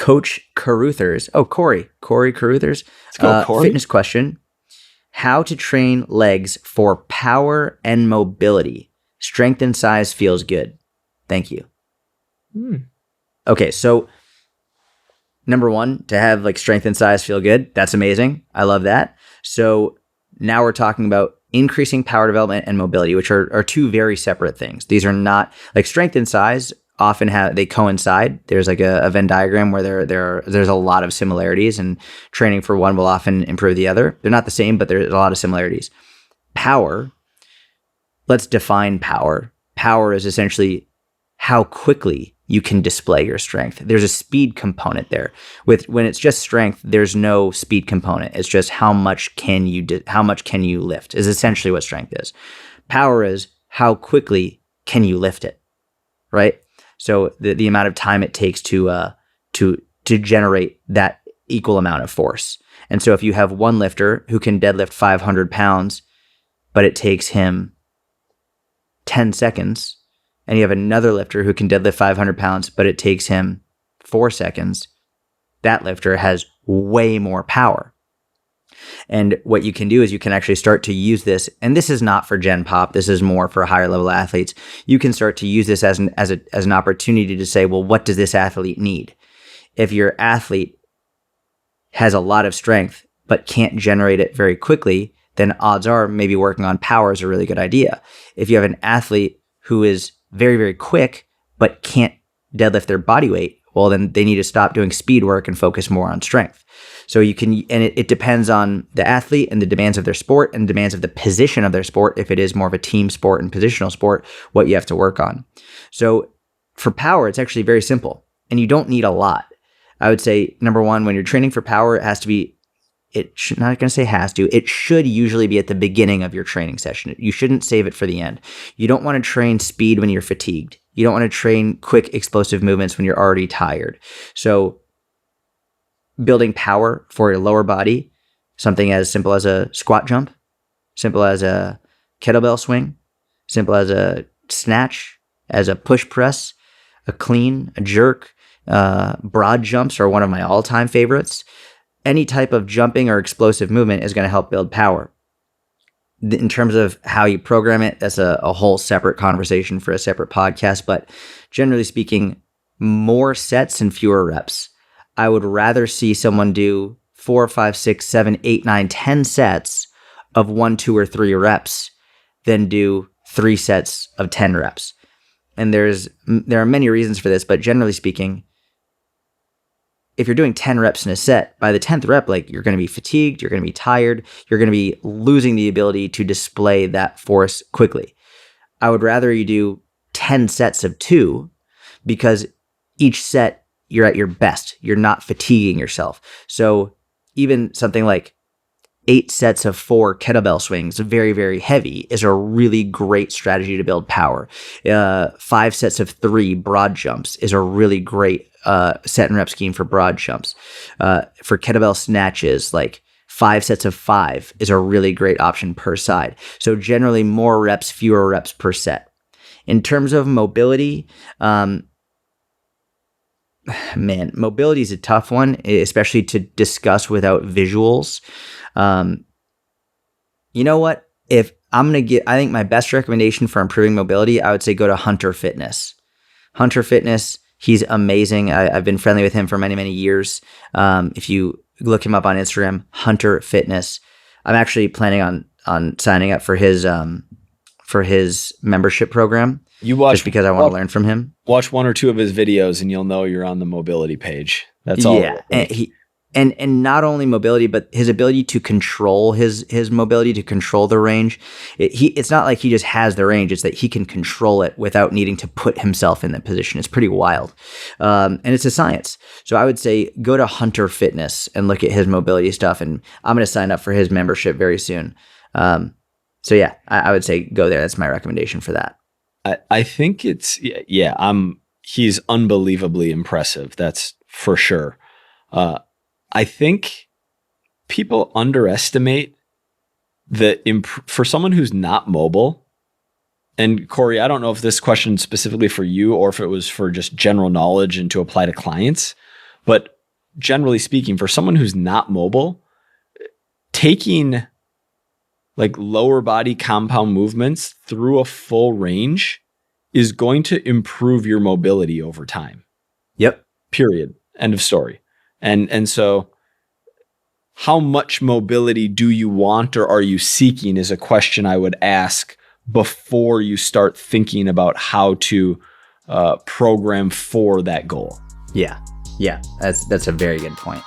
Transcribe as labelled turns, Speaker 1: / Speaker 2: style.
Speaker 1: Coach Caruthers. Oh, Corey Caruthers.
Speaker 2: Let's go, Corey.
Speaker 1: Fitness question. How to train legs for power and mobility. Strength and size feels good. Thank you. Okay, so number one, to have like strength and size feel good. That's amazing. I love that. So now we're talking about increasing power development and mobility, which are two very separate things. These are not like strength and size often they coincide. There's like a Venn diagram where there's a lot of similarities, and training for one will often improve the other. They're not the same, but there's a lot of similarities. Power, let's define power. Power is essentially how quickly you can display your strength. There's a speed component there. When it's just strength, there's no speed component. It's just how much can you lift is essentially what strength is. Power is how quickly can you lift it, right? So the amount of time it takes to generate that equal amount of force. And so if you have one lifter who can deadlift 500 pounds, but it takes him 10 seconds, and you have another lifter who can deadlift 500 pounds, but it takes him 4 seconds, that lifter has way more power. And what you can do is you can actually start to use this, and this is not for Gen Pop, this is more for higher level athletes. You can start to use this as an opportunity to say, well, what does this athlete need? If your athlete has a lot of strength but can't generate it very quickly, then odds are maybe working on power is a really good idea. If you have an athlete who is very, very quick but can't deadlift their body weight, well, then they need to stop doing speed work and focus more on strength. So you can, and it depends on the athlete and the demands of their sport and demands of the position of their sport. If it is more of a team sport and positional sport, what you have to work on. So for power, it's actually very simple, and you don't need a lot. I would say, number one, when you're training for power, it should usually be at the beginning of your training session. You shouldn't save it for the end. You don't want to train speed when you're fatigued. You don't want to train quick explosive movements when you're already tired. So building power for your lower body, something as simple as a squat jump, simple as a kettlebell swing, simple as a snatch, as a push press, a clean, a jerk, broad jumps are one of my all-time favorites. Any type of jumping or explosive movement is going to help build power. In terms of how you program it, that's a whole separate conversation for a separate podcast. But generally speaking, more sets and fewer reps. I would rather see someone do 4, 5, 6, 7, 8, 9, 10 sets of 1, 2, or 3 reps than do 3 sets of 10 reps. And there are many reasons for this, but generally speaking, if you're doing 10 reps in a set, by the 10th rep, like, you're going to be fatigued, you're going to be tired, you're going to be losing the ability to display that force quickly. I would rather you do 10 sets of 2, because each set you're at your best. You're not fatiguing yourself. So even something like 8 sets of 4 kettlebell swings, very, very heavy, is a really great strategy to build power. 5 sets of 3 broad jumps is a really great set and rep scheme for broad jumps. For kettlebell snatches, like 5 sets of 5 is a really great option per side. So generally more reps, fewer reps per set. In terms of mobility, mobility is a tough one, especially to discuss without visuals. You know what? If I'm going to I think my best recommendation for improving mobility, I would say go to Hunter Fitness. Hunter Fitness, he's amazing. I've been friendly with him for many, many years. If you look him up on Instagram, Hunter Fitness. I'm actually planning on signing up for his membership program. Just because I want to learn from him.
Speaker 2: Watch 1 or 2 of his videos and you'll know you're on the mobility page. That's all.
Speaker 1: Yeah. And not only mobility, but his ability to control his mobility, to control the range. It's not like he just has the range. It's that he can control it without needing to put himself in that position. It's pretty wild. And it's a science. So I would say go to Hunter Fitness and look at his mobility stuff. And I'm going to sign up for his membership very soon. So yeah, I would say go there. That's my recommendation for that.
Speaker 2: I think he's unbelievably impressive. That's for sure. I think people underestimate for someone who's not mobile. And Corey, I don't know if this question specifically for you or if it was for just general knowledge and to apply to clients, but generally speaking, for someone who's not mobile, taking like lower body compound movements through a full range is going to improve your mobility over time.
Speaker 1: Yep.
Speaker 2: Period. End of story. And so how much mobility do you want or are you seeking is a question I would ask before you start thinking about how to program for that goal.
Speaker 1: Yeah. That's a very good point.